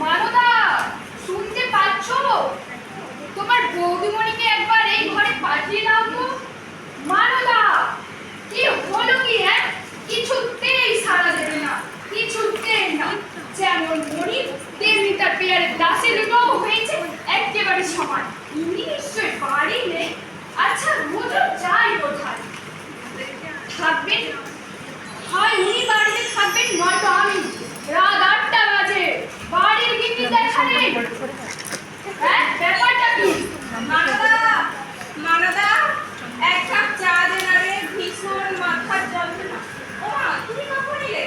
মানদা, শুনতে পাচ্ছ? তোমার বৌদিমণিকে একবার এই ঘরে পাঠিয়ে দাও তো। মানদা, কি হলো কি? হ্যাঁ, কিছুতেই সাড়া দেবে না, কিছুতেই না। যেমন মণি তেমনি তার পেয়ারের দাসে দুটোও হয়েছে একেবারে সমান। ইনি নিশ্চয় বাড়ি নেই। আচ্ছা, হুজুর যাই কোথায় থাকবেন? হয় উনি বাড়িতে থাকবেন, নয়তো আমি। রাত 8টা বাজে, বাড়ির গিন্নি দেখা নেই। হ্যাঁ, ব্যাপারটা কি? মানদা, মানদা, এক কাপ চা দে না রে, ভীষণ মাথার যন্ত্রণা। ও মা, তুমি কখন এলে?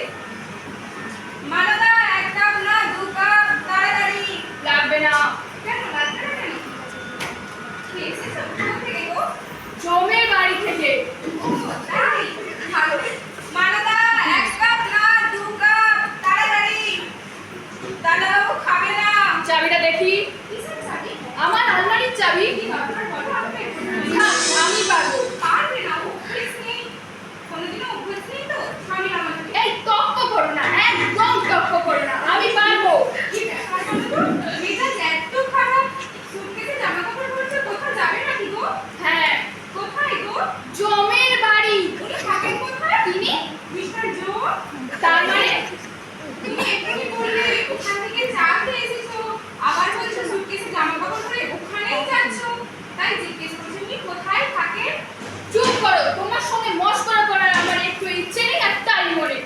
মানদা, এক কাপ না 2 কাপ, তাড়াতাড়ি। লাগবে না। কেন লাগবে না কেন? খেয়ে এসেছো? কোথা থেকে গো? জমের বাড়ি থেকে। ও তাই, ভালো। মানদা, এক কাপ না 2 কাপ, তাড়াতাড়ি। দাদাবাবু খাবে না। চাবিটা দেখি। কিসের চাবি? আমার আলমারির চাবি। কি দরকার বলো, আমাকে না, আমি পারবো। পারবে না, অভ্যেস নেই। কোনোদিনও অভ্যেস নেই তো, স্বামীর আমাকে। এই তক্ক করো না, একদম তক্ক করো না, আমি পারবো। কি ব্যাপার বলো তো? মেজাজ এত খারাপ, সুটকেসে জামা কাপড় পরছে, কোথাও যাবে নাকি গো? হ্যাঁ, কোথায় গো? জমের বাড়ি। উনি থাকেন কোথায়? তিনি? Mister Joe? তার মানে? তুমি এক্ষুনি বললে ওখান থেকে চা খেয়ে এসেছো, আবার বলছো সুটকেসে জামা কাপড় পরে ওখানেই যাচ্ছো। তাই জিজ্ঞেস করছি উনি কোথায় থাকেন? চুপ করো, তোমার সঙ্গে মস্করা করার আমার একটু ইচ্ছে নেই, আর তাই মনে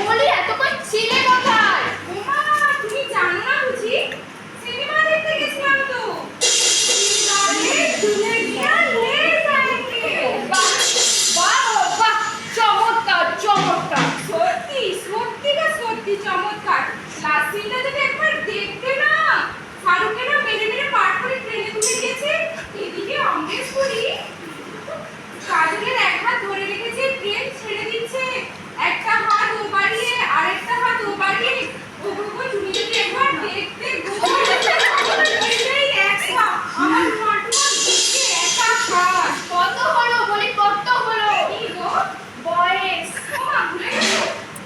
বলি এতক্ষণ ছিলে কোথায়? ওমা, তুমি জানো না বুঝি? সিনেমা দেখতে গেছিলাম তো। সিনেমারে দুলে গিয়া লে যায়গে। বাহ বাহ বাহ, চমৎকার চমৎকার। সত্যি সত্যিটা সত্যি চমৎকার। লাস্ট সিনটা যদি একবার দেখতে না, শাহরুখেরা মেরে মেরে পার করে ট্রেনে তুলে দিয়েছে, এদিকে অমরেশ পুরী কাজলের এক হাত ধরে রেখেছে, ট্রেন ছেড়ে দিচ্ছে, একটা হাত ও বাড়িয়ে আরেকটা হাত ও বাড়িয়ে। ও গো, তুমি যদি একবার দেখতে গো, এই একটা আমার মাঠটা দেখে একা খাস। কত হলো বলি, কত হলো? কি গো? বয়স? ওমা, ভুলে গেছো?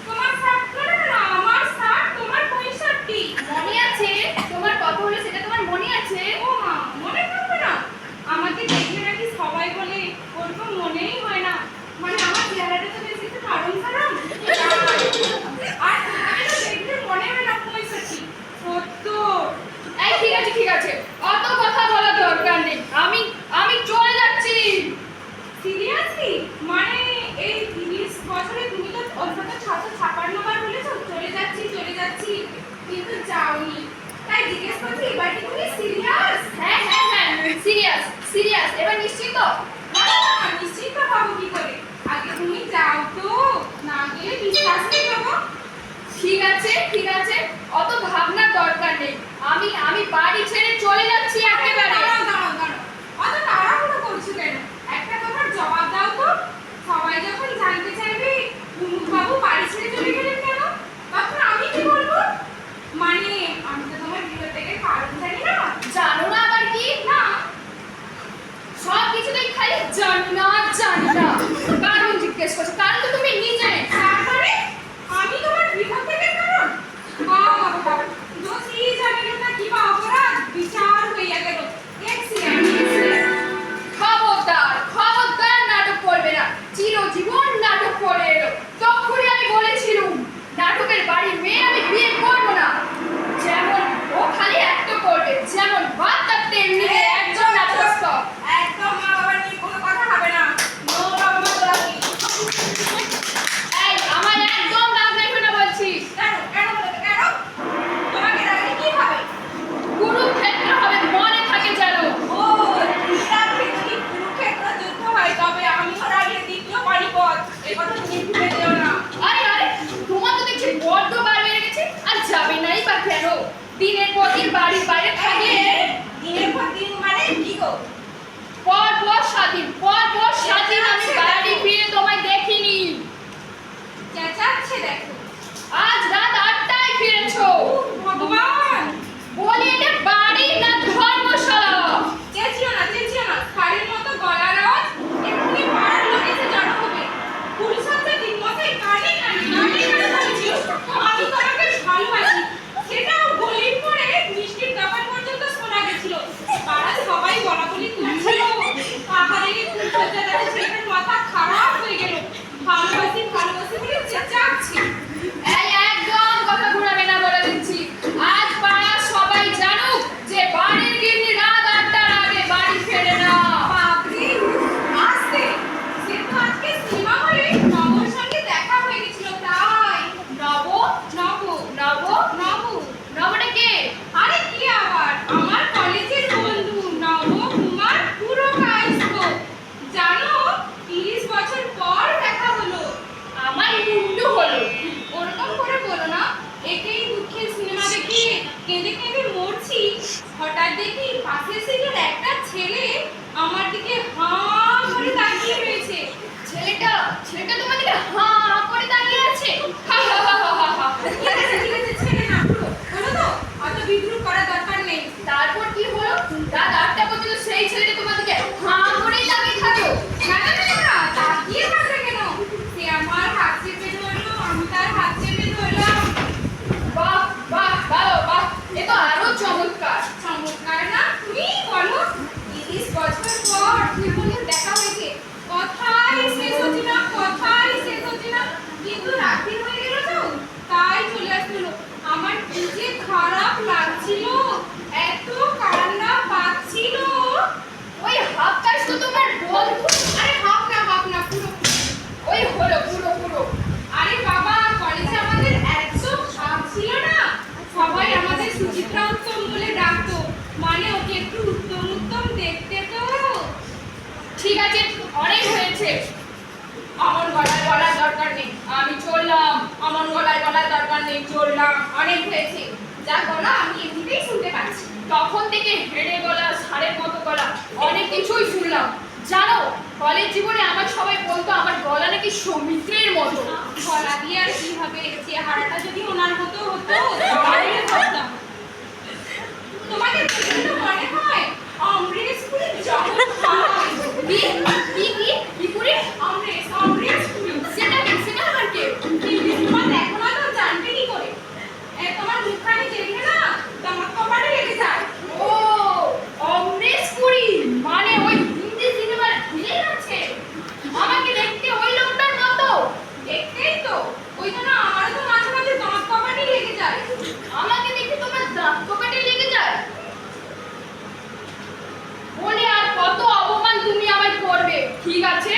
তোমার শার্ট পরে না, আমার শার্ট, তোমার পঁয়ষট্টি। মনে আছে? তোমার কত হলো সেটা তোমার মনে আছে? ও মা, মনে থাকবে না? আমাকে দেখলে নাকি সবাই বলে ওর তো মনেই হয় না। মানে আমার চেহারাটা তো বেশি একটু কারণ কারণ। আর তোমাকে তো দেখলে মনে হয় না 65। সত্য। এই ঠিক আছে ঠিক আছে, অত কথা বলার দরকার নেই, আমি আমি চলে যাচ্ছি। সিরিয়াসলি? মানে এই 30 বছরে তুমি তো অন্তত 656 বার বলেছো চলে যাচ্ছি চলে যাচ্ছি, কিন্তু যাওনি। তাই জিজ্ঞেস করছি, এবার কি তুমি সিরিয়াস? হ্যাঁ হ্যাঁ হ্যাঁ, সিরিয়াস সিরিয়াস। এবার নিশ্চিত তো? না না না, নিশ্চিত হবো কি করে? আগে তুমি যাও তো, না গেলে বিশ্বাস নেই বাবা। ঠিক আছে ঠিক আছে, অত ভাবনার দরকার নেই, আমি আমি বাড়ি ছেড়ে চলে যাচ্ছি একেবারে। দাঁড়াও দাঁড়াও দাঁড়াও, অত তাড়াহুড়ো করছো কেন? একটা কথার জবাব দাও তো। সবাই যখন জানতে চাইবে মুমুক বাবু বাড়ি ছেড়ে চলে গেলেন কেন, তখন আমি কি বলবো? মানে আমি তো তোমার বিরোধের কারণ জানি না। জানো না আবার কি? না। সব কিছুতেই খালি জানি না জানি না, কারণ জিজ্ঞেস করছো, কারণ তো তুমি নিজে। তারপরে আমি তোমার বিরোধের কারণ? বাবা, দোষী জানিল না কি বা অপরাধ, বিচার হইয়া গেল। Excellent excellent. খবরদার খবরদার নাটক করবে না, চিরজীবন নাটক করে এলো। তখনই আমি বলেছিলুম নাটকের বাড়ির মেয়ে আমি বিয়ে করবো না। যেমন ও খালি একটা করবে, যেমন ভাত তার তেমনি একজন নাটকস্থ। একদম মা বাবা নিয়ে কোনো কথা হবে না। নো বাবা মা লাগি। এই, আমার একদম রাগ দেখবে না বলছি। কেন কেন বলো তো, কেন? তোমাকে রাখলে কি হবে? কুরুক্ষেত্র হবে, মনে থাকে যেন। ও, রাখলে যদি কুরুক্ষেত্র যুদ্ধ হয়, তবে আমিও রাগলে দ্বিতীয় পানিপথ। এই কথা তুমি ভুলে যেও না। আরে আরে, তোমার তো দেখছি বড্ড বার বেড়ে গেছে, আর যাবে নাই বা কেন? দিনের পর দিন বাড়ির বাইরে থাকলে দিনের পর দিন মানে কি গো? পর পর স্বাধীন, পর পর স্বাধীন, আমি বাড়ি ফিরে তোমায় দেখিনি। চেঁচাচ্ছে দেখো। আজ রাত 8টায় ফিরেছো। ভগবান, বলি এটা বাড়ি না ধর্মশালা? চেঁচিও না চেঁচিও না, শাড়ির মতো গলার আওয়াজ। এক্ষুনি পাড়ার লোক এসে জড়ো হবে। পুরুষত্বের দিন মতোই কানে কানে কানে কানে বলছি, আমি তোমাকে ভালোবাসি, সেটাও গলির পরে দেখি পাশের সিটের একটা ছেলে আমার দিকে হাঁ করে তাকিয়ে রয়েছে। ছেলেটা তোমার দিকে হাঁ করে দাঁড়িয়ে আছে। হা হা হা হা হা হা। ঠিক আছে, ছেলে না পুরো হলো তো, অত বিদ্রুপ করার দরকার নেই। তারপর কি হলো? রাত 8টা পর্যন্ত সেই ছেলেটা তোমার দিকে হাঁ করেই তাকিয়ে থাকলো। না না না না, তাকিয়ে থাকবে কেন? সে আমার হাত চেপে ধরলো, আমি তার হাত চেপে ধরলাম। বাহ বাহ বাহ বাহ, এ তো আরো চমৎকার। চমৎকার না? তুমি বলো, 30 বছর পর দুই বন্ধুর দেখা হয়েছে, কথাই শেষ হচ্ছে না, কথাই শেষ হচ্ছে না, কিন্তু রাত্রি হয়ে গেল তো, তাই চলে আসছিল। আমার কি যে খারাপ লাগছিল, এত কান্না পাচ্ছিল। ওই হাফ কাজ তো তোমার বন্ধু। আরে হাফ না পুরো। ওই হলো পুরো পুরো। আরে বাবা, কলেজে আমাদের এত ভাব ছিল না, সবাই আমাদের সুচিত্রা উত্তম বলে ডাকতো, মানে ওকে একটু উত্তম উত্তম দেখতে তো। ঠিক আছে, অনেক হয়েছে। অমন গলায় বলার দরকার নেই, আমি চললাম। অমন গলায় বলার দরকার নেই, চললাম। অনেক হয়েছে, যা গলা আমি এমনিতেই শুনতে পাচ্ছি। তখন থেকে হেড়ে গলা, ষাঁড়ের মতো গলা, অনেক কিছুই শুনলাম। জানো, কলেজ জীবনে আমার সবাই বলতো আমার গলা নাকি সৌমিত্রের মতো। গলা দিয়ে আর কি হবে, চেহারাটা যদি ওনার মতো হতো তাহলে ভাবতাম। তোমাকে দেখে তো মনে হয় অমরেশ পুরী জগৎ হয়। কি কি কি কি করে? অমরেশ পুরী। সেটা আবার কে? তোমার দেখো না তো, জানবে কি করে? তোমার মুখখানি দেখলে না তোমার কপালে লেগে যায়। ও, অমরেশ পুরী, মানে ওই হিন্দি সিনেমার ভিলেন আছে। আমাকে দেখতে ওই লোকটার মতো। দেখতেই তো, ওই জন্য আমারও তো মাঝে মাঝে দাঁত কপালে লেগে যায়। আমাকে দেখে তোমার দাঁত কপাটে লেগে যায়। বলে আর কত অপমান তুমি আমায় করবে? ঠিক আছে,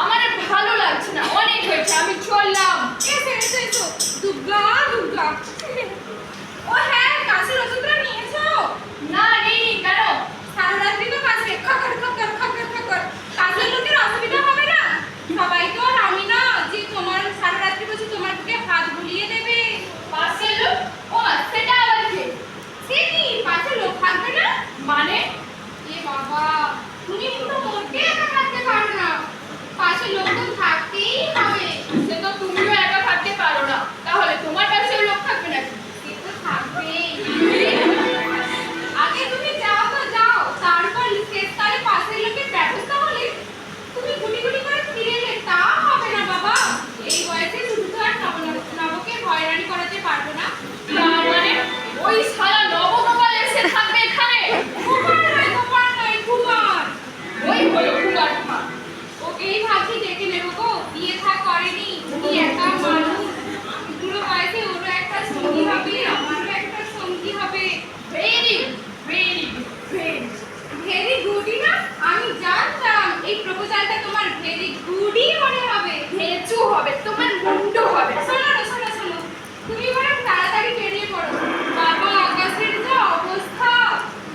আমার আর ভালো লাগছে না, অনেক হয়েছে, আমি চললাম। এসো দুর্গা দুর্গা। ও হ্যাঁ, কাশির ওষুধটা নিয়েছো? না, নেই, কেন? সারা রাত্রি তো কাশবে, খকর খকর খকর খকর। কাশির লোকের অসুবিধা হবে না? সবাই তো আর আমি না যে তোমার সারা রাত্রি বসে তোমার বুকে হাত বুলিয়ে দেবে। পাশের লোক? ও সেটা আবার কে? সে কি পাশে লোক থাকবে না? মানে? এ বাবা, তুমি পুরো মোটে একা থাকতে পারো না, পাশে লোকজন থাকতেই হবে। সে তো তুমিও একা থাকতে পারো না, তাহলে তোমার কাছেও লোক থাকবে নাকি? সে তো থাকবেই। আগে তুমি যাও তো যাও, তারপর শেষকালে পাশের লোকের ব্যবস্থা হলে তুমি গুটি গুটি করে ফিরে এলে তা হবে না বাবা। এই বয়সে শুধু তো আর নবকে হয়রানি করাতে পারবো না। তার মানে ওই শালা নবগোপাল এসে থাকবে এখানে? কুমার নয় কুমার। ওই হলো কুমার কুমার। ওকেই ভাবছি ডেকে নেবো গো, বিয়ে থা করেনি, কি একা মানুষ। বুড়ো বয়সে ওরও একটা সঙ্গী হবে, আমারও একটা সঙ্গী হবে। ভেরি ভেরি ভেরি ভেরি গুডই না? আমি জানতাম এই প্রপোজালটা তোমার ভেরি গুডই মনে হবে। হেঁচু হবে, তোমার মুন্ডু হবে। শোনো, তুমি বরং তাড়াতাড়ি বেরিয়ে পড়ো। বাবা, আকাশের যে অবস্থা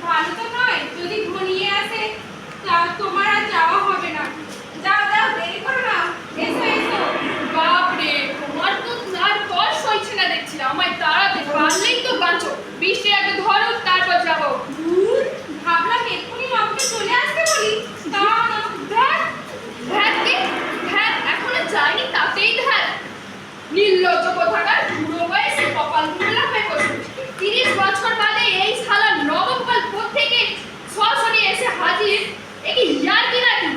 ভালো তো নয়, যদি ঘনিয়ে আসে তা তোমার আর যাওয়া হবে না। যাও দেরি করো না, এসো। বাপরে, তোমার তো আর তর সইছে না দেখছি, আমায় তাড়াতে পারলেই তো বাঁচো। বৃষ্টি আগে ধরো, তারপর যাবো। ধুর, ভাবলাম এক্ষুনি নবকে চলে আসতে বলি, তা না। ধ্যাৎ, ধ্যাৎ কি? ধ্যাৎ, এখনো যায়নি তাতেই ধ্যাৎ। নির্লজ্জ কোথাকার, বুড়ো বয়সে কপাল কুমলা হয়ে বসে। 30 বছর বাদে এই শালা নবগোপাল কোত্থেকে সরাসরি এসে হাজির? এ কি ইয়ার্কি নাকি?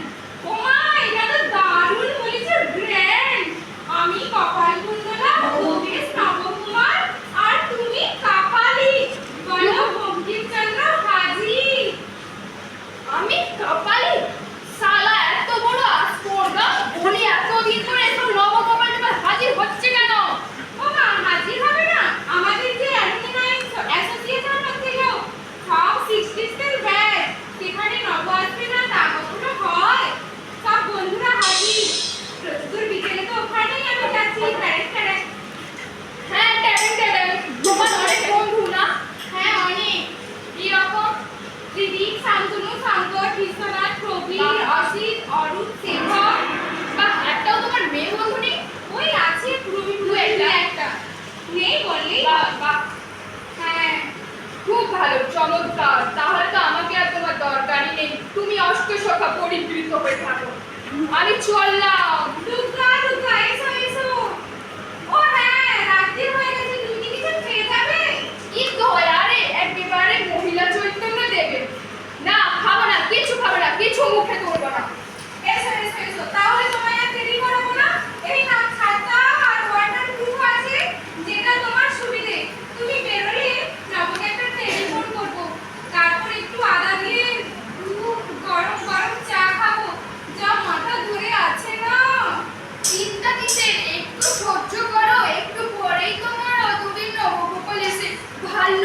ওমা, এটা তো দারুণ বলেছে, গ্র্যান্ড। আমি কপাল কুণ্ডলা, ভোগেশ নবকুমার, আর তুমি কাপালি। বলো বঙ্কিমচন্দ্র হাজির। আমি কপালি? শালা এত বড় আস্পর্ধা, উনি এতদিন ধরে এসব নবগোপাল এবার হাজির হচ্ছে কেন? ওমা, হাজির হবে না? আমাদের যে অ্যালুমিনাই অ্যাসোসিয়েশন হচ্ছিল, সব 60s এর ব্যাচ, অষ্টসখা পরিবৃত হয়ে থাকো। আমি চললাম। দুর্গা দুর্গা এসো এসো। ও হ্যাঁ, রাত্রি হয়ে গেছে, তুমি কি কিছু খেয়ে যাবে? কি দয়া রে, একেবারে মহিলা চৈতন্য দেবে। না, খাবো না, কিছু খাবো না, কিছু মুখে তুলবো না। এসো এসো এসো, তাহলে তোমায় আর দেরি করাবো না। এই নাও ছাতা আর ওয়াটার প্রুফ আছে, যেটা তোমার সুবিধে। তুমি বেরোলে নবকে একটা টেলিফোন করবো, তারপর একটু আদা দিয়ে গরম গরম চা খাবো, যা মাথা ধরে আছে না। চিন্তা কিসের, একটু সহ্য করো, একটু পরেই তোমার অতদিন নবগোপাল এসে ভাল্য